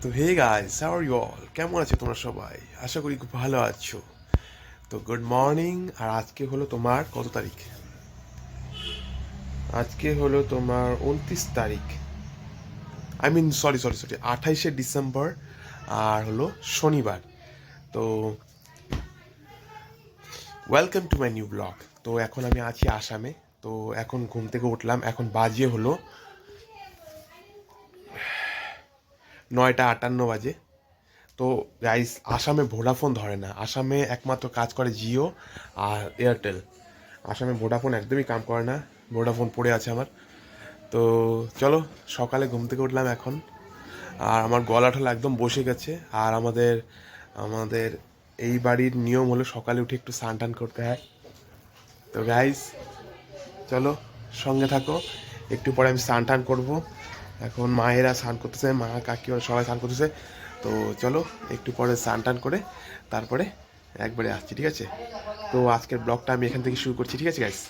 তো hey guys, how are you all? কেমন আছো তোমরা সবাই? আশা করি খুব ভালো আছো। তো গুড মর্নিং। আর আজকে হলো তোমার কত তারিখ? আজকে হলো তোমার 29 তারিখ। Sorry 28শে December. আর হলো শনিবার। তো welcome to my new blog. তো এখন আমি আছি আসামে। তো এখন ঘুম থেকে উঠলাম, এখন বাজে হলো 9:58 বাজে। তো গাইস, আসামে ভোডাফোন ধরে না। আসামে একমাত্র কাজ করে জিও আর এয়ারটেল। আসামে ভোডাফোন একদমই কাম করে না। ভোডাফোন পড়ে আছে আমার। তো চলো, সকালে ঘুম থেকে উঠলাম এখন। আর আমার গলা টলা একদম বসে গেছে। আর আমাদের আমাদের এই বাড়ির নিয়ম হলো সকালে উঠে একটু স্নান টান করতে হয়। তো গাইস, চলো সঙ্গে থাকো। একটু পরে আমি স্নান টান করবো। এখন মায়েরা স্নান করতেছে, মা কাকিরা সবাই স্নান করতেছে। তো চলো একটু পরে স্নান টান করে তারপরে একবারে আসছি, ঠিক আছে? তো আজকের ব্লগটা আমি এখান থেকে শুরু করছি, ঠিক আছে গাইস?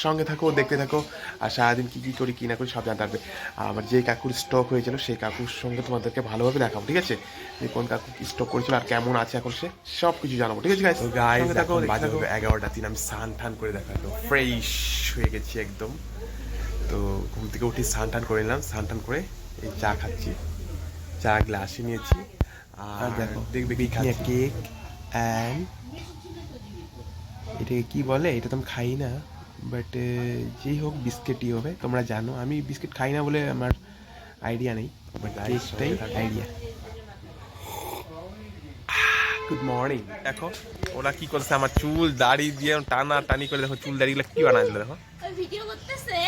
সঙ্গে থাকো, দেখতে থাকো। আর সারাদিন কী কী করি কী না করি সব জানতে পারবে। আর আমার যে কাকুর স্টক হয়েছিল সেই কাকুর সঙ্গে তোমাদেরকে ভালোভাবে দেখাবো, ঠিক আছে? যে কোন কাকু স্টক করেছিল আর কেমন আছে এখন সে, সব কিছু জানাবো, ঠিক আছে গাইস? তো গাইস, এখন বাজে হবে 11টা 3। আমি স্নান টান করে দেখাতো ফ্রেশ হয়ে গেছি একদম। তো ঘুম থেকে উঠে স্নান টান করে নিলাম। স্নান টান করে এই চা খাচ্ছি। চা গ্লাসে নিয়েছি। আর দেখো, দেখবে কি খাচ্ছি, কেক অ্যান্ড এটাকে কি বলে, এটা তো আমি খাই না। বাট যেই হোক, বিস্কিটই হবে। তোমরা জানো আমি বিস্কিট খাই না বলে আমার আইডিয়া নেই, বাট কেকটাই আইডিয়া। Good morning. দেখো ওরা কি করছে, আমার চুল দাড়ি দিয়ে টানা টানি করে। দেখো চুল দাড়িগুলো কি বানায় দিল, দেখো। ভিডিও করতেছে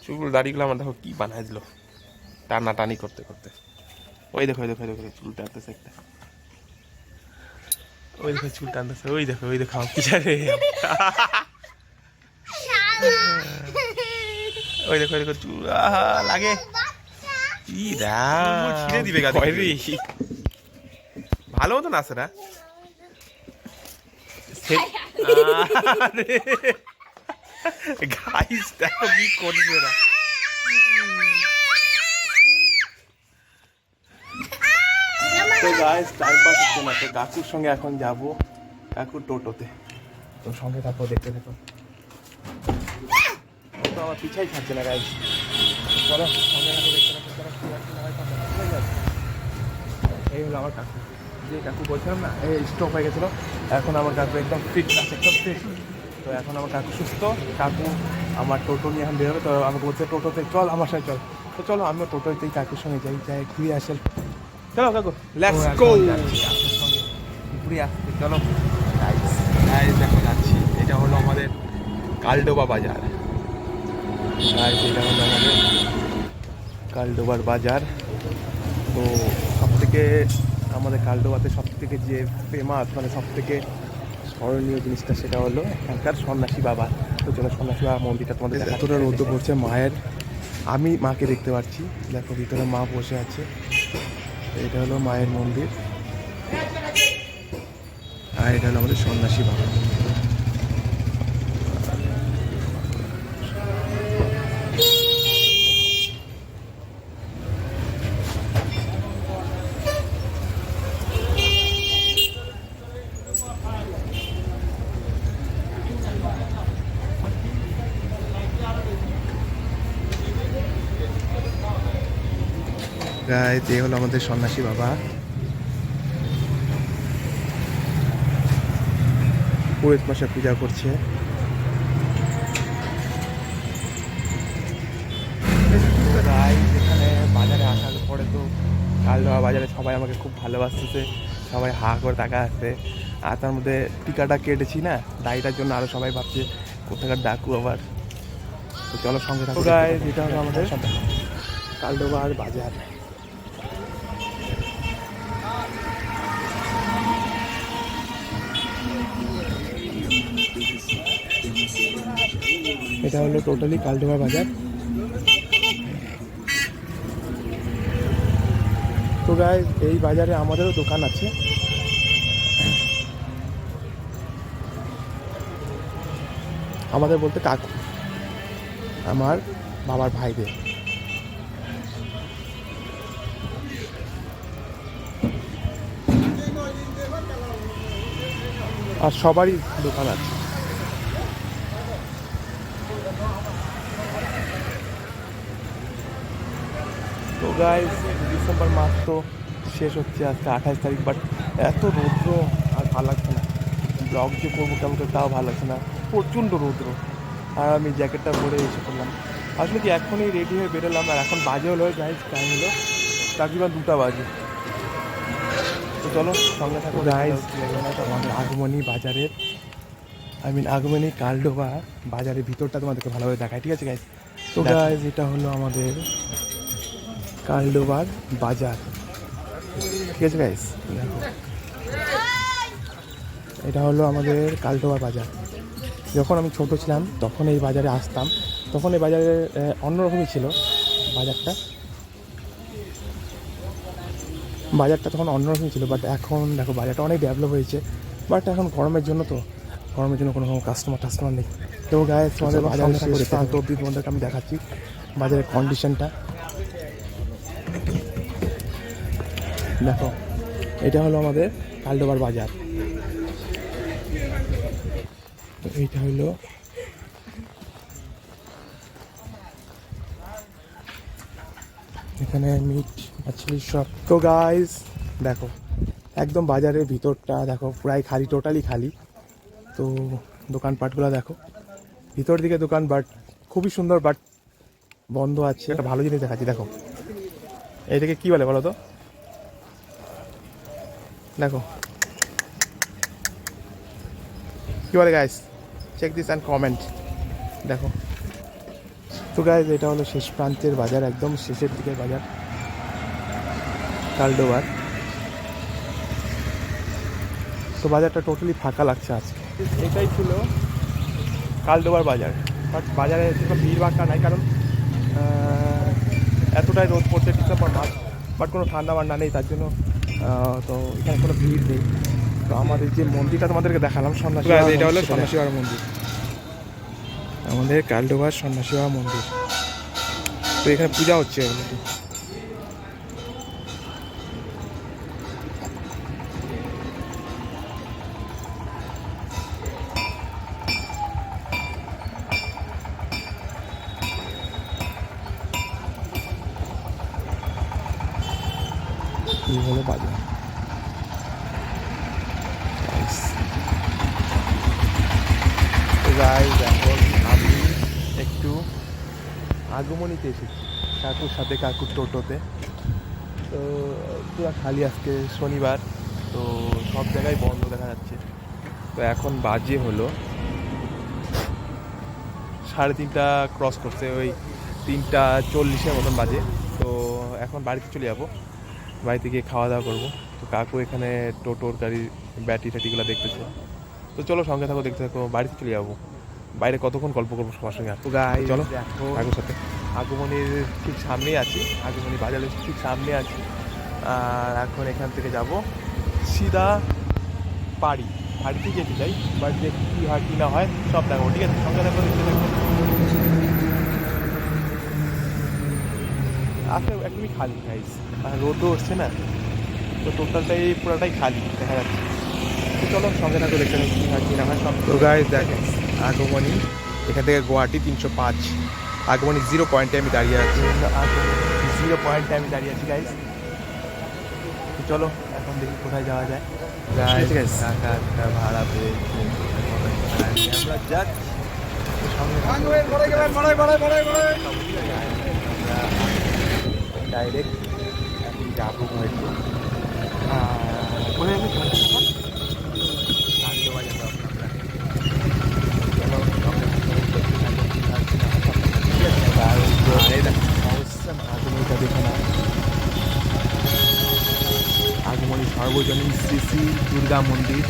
চুল দাড়িগুলো আমার দেখো কি বানায় দিল, টানা টানি করতে করতে। ওই দেখো চুল টানতেছে একটা। ওই দেখো চুল টানতেছে, ওই দেখো কি জানে। ওই দেখো চুল লাগে। ছিঁড়ে দিবে ভালো মতন আছে না। গাইস দেখো কি করছে না। তো গাইস, টাইম পাস হচ্ছে না। তো কাকুর সঙ্গে এখন যাব, কাকুর টোটোতে। তো সঙ্গে থাকো, দেখতে থাকো। ও তো আমার পিছাই থাকছে না গাইস। চলো সঙ্গে থাকো, দেখতে থাকো। চলো কি আছে না হয় হয়ে যাবে। এই হলো আমার কাকু। যে কাকু বলছিলাম না, এই স্ট্রোক হয়ে গেছিলো। এখন আমার কাকু একদম ফিট আছে, একদম ফিট। তো এখন আমার কাকু সুস্থ। কাকু আমার টোটো নিয়ে এখন বেরোবে। তো আমাকে বলছে টোটোতে চল, আমার সাথে চল। তো চলো আমিও টোটোতেই কাকুর সঙ্গে যাই ঘুরে আসেন। চলো কাকু, লেটস গো। ঘুরে আসতে চলো গাইস। গাইস দেখো যাচ্ছি। এটা হলো আমাদের কালডোবা বাজার। গাইস এটা হলো আমাদের কালডোবার বাজার। তো সবথেকে আমাদের কালডোবাতে সবথেকে যে ফেমাস, মানে সবথেকে স্মরণীয় জিনিসটা, সেটা হলো এখানকার সন্ন্যাসী বাবা। তো চলো সন্ন্যাসী বাবা মন্দিরটা তোমাদের এতটা রৌদ্র পড়ছে মায়ের। আমি মাকে দেখতে পাচ্ছি, দেখো ভিতরে মা বসে আছে। এটা হলো মায়ের মন্দির। আর এটা হলো আমাদের সন্ন্যাসী বাবা। গাইস এই হলো আমাদের সন্ন্যাসী বাবা। পুরোহিত মশাই পূজা করছে। এখানে বাজারে আসার পরে তো কালডোবা বাজারে সবাই আমাকে খুব ভালোবাসতেছে, সবাই হা করে তাকা আছে। আর তার মধ্যে টিকাটা কেটেছি না, দাড়িটার জন্য আরও সবাই ভাবছে কোথাকার ডাকু আবার। তো চলো সঙ্গে থাকো গাইস। এটা হলো আমাদের কালডোবার বাজার। এটা হলো টোটালি কালডোবা বাজার। তো গাইস এই বাজারে আমাদেরও দোকান আছে। আমাদের বলতে কাকু, আমার বাবার ভাইদের। আর সবারই দোকান আছে। তো গাইস, ডিসেম্বর মাস তো শেষ হচ্ছে, আজকে 28 তারিখ, বাট এত রৌদ্র আর ভালো লাগছে না। ব্লগ যে করবো কেমন করে তাও ভালো লাগছে না, প্রচণ্ড রৌদ্র। আর আমি জ্যাকেটটা পরে এসে পড়লাম। আসলে কি এখনই রেডি হয়ে বেরোলাম, আর এখন বাজে হলো গাইস, টাইম হলো তাকরিবান 2টা বাজে। তো চলো সঙ্গে থাকো গাইস। আমাদের আগমনী বাজারের, আগমনী কালডোবা বাজারের ভিতরটা তোমাদেরকে ভালোভাবে দেখায়, ঠিক আছে গাইস? তো গাইস, এটা হলো আমাদের কালডোবার বাজার, ঠিক আছে গাইস? দেখো, এটা হলো আমাদের কালডোবার বাজার। যখন আমি ছোট ছিলাম তখন এই বাজারে আসতাম, তখন এই বাজারে অন্যরকমই ছিল বাজারটা তখন অন্যরকমই ছিল, বাট এখন দেখো বাজারটা অনেক ডেভেলপ হয়েছে। বাট এখন গরমের জন্য কোনো কাস্টমার নেই। তো গায়ে তোমাদের বাজার শেষ প্রান্ত অব্দি তোমাদেরকে আমি দেখাচ্ছি বাজারের কন্ডিশনটা। দেখো, এটা হলো আমাদের কালডোবার বাজার। এইটা হলো এখানে মিট মাছলির শপ। তো গাইস দেখো, একদম বাজারের ভিতরটা দেখো প্রায় খালি, টোটালি খালি। তো দোকানপাটগুলো দেখো, ভিতর দিকে দোকান, বাট খুবই সুন্দর, বাট বন্ধ আছে। একটা ভালো জিনিস দেখাচ্ছি, দেখো এইটাকে কি বলে বলো তো? দেখো কি বলে guys, check this and comment. দেখো তো গাইস, এটা হলো শেষ প্রান্তের বাজার, একদম শেষের দিকের বাজার কালডোবার। তো বাজারটা টোটালি ফাঁকা লাগছে আজকে। এটাই ছিল কালডোবার বাজার, বাট বাজারে সেরকম ভিড় ভাড়টা নাই, কারণ এতটাই রোদ পড়ছে ডিসেম্বর মাস, বাট কোনো ঠান্ডা বান্ডা নেই, তার জন্য তো এখানে কোনো ভিড় নেই। তো আমাদের যে মন্দিরটা তোমাদেরকে দেখালাম, সন্ন্যাসী, এটা হলো সন্ন্যাসী বাবার মন্দির, আমাদের কালডোবার সন্ন্যাসী বাবা মন্দির। তো এখানে পূজা হচ্ছে অলরেডি। এই হলো বাজার। গাইস, এখন আমি একটু আগমনীতে এসেছি কাকুর সাথে, কাকুর টোটোতে। তো পুরো খালি, আজকে শনিবার, তো সব জায়গায় বন্ধ দেখা যাচ্ছে। তো এখন বাজে হলো 3:30 ক্রস করছে, ওই 3:40 মতন বাজে। তো এখন বাড়িতে চলে যাবো, বাড়িতে গিয়ে খাওয়া দাওয়া করবো। তো কাকু এখানে টোটোর গাড়ির ব্যাটারি ট্যাটিগুলো দেখতেছে। তো চলো সঙ্গে থাকো, দেখতে থাকো, বাড়িতে চলে যাবো। বাইরে কতক্ষণ গল্প করবো সবার সঙ্গে। তো গাই চলো কাকুর সাথে, আগমনীর ঠিক সামনেই আছি, আগমনী বাজারের ঠিক সামনে আছি। আর এখন এখান থেকে যাব সিধা বাড়িতে যেতে চাই, বাট দেখি কী হয় কী না হয় সব দেখো, ঠিক আছে? সঙ্গে থাকো, দেখতে থাকো। আজকে একদমই খালি গাইস, আর রোদও উঠছে না, তো টোটালটাই পুরোটাই খালি দেখা যাচ্ছে। তো চলো সঙ্গে থাকো, দেখতে থাকো কী হয় কী না হয় সব। তো গাইস দেখেন, আগমনী এখান থেকে গুয়াহাটি 305, আগমনী 0 পয়েন্টে আমি দাঁড়িয়ে আছি, 0 পয়েন্টে আমি দাঁড়িয়ে আছি গাইস। তো চলো এখন দেখি কোথায় যাওয়া যায়। গাইস টাকা একটা ভাড়া পেয়েছি, আমরা যাচ্ছি ডাইরেক্ট এখন যাবো হয়তো কোথায় আমি আগমনীটা দেখে না, আগমনী সর্বজনীন শ্রী শ্রী দুর্গা মন্দির।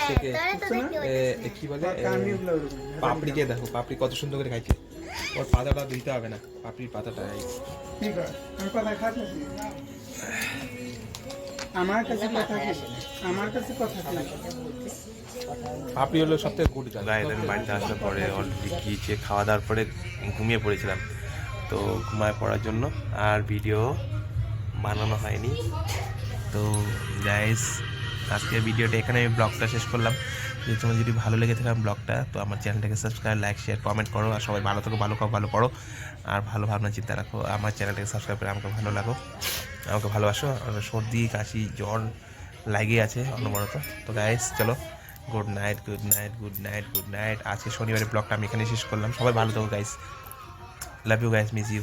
থেকে কি বলে পাপড়িকে দেখো, পাপড়ি কত সুন্দর করে খাইছে। ওর পাতাটা ধুইতে হবে না, পাপড়ির পাতাটা আমার কাছে কথা পাপড়ি হলো সব থেকে গুড গাছ। গাইজ আমি বাড়িতে আসার পরে অলরেডি গিয়েছে, খাওয়া দাওয়ার পরে ঘুমিয়ে পড়েছিলাম। তো ঘুমায় পড়ার জন্য আর ভিডিও বানানো হয়নি। তো গাইজ আজকের ভিডিওটা এখানে আমি ব্লগটা শেষ করলাম। যদি তোমার যদি ভালো লেগে থাকে ব্লগটা, তো আমার চ্যানেলটাকে সাবস্ক্রাইব, লাইক, শেয়ার, কমেন্ট করো। আর সবাই ভালো থাকো, ভালো খাও, ভালো পড়ো, আর ভালো ভাবনা চিন্তা রাখো। আমার চ্যানেলটাকে সাবস্ক্রাইব করে আমাকে ভালো লাগো, আমাকে ভালোবাসো। আর সর্দি কাশি জ্বর লাগে আছে অনবরত। তো গাইজ চলো, good night, good night, good night, good night. আজকে শনিবারের ব্লগটা আমি এখানে শেষ করলাম। সবাই ভালো থাকো guys, love you guys, miss you.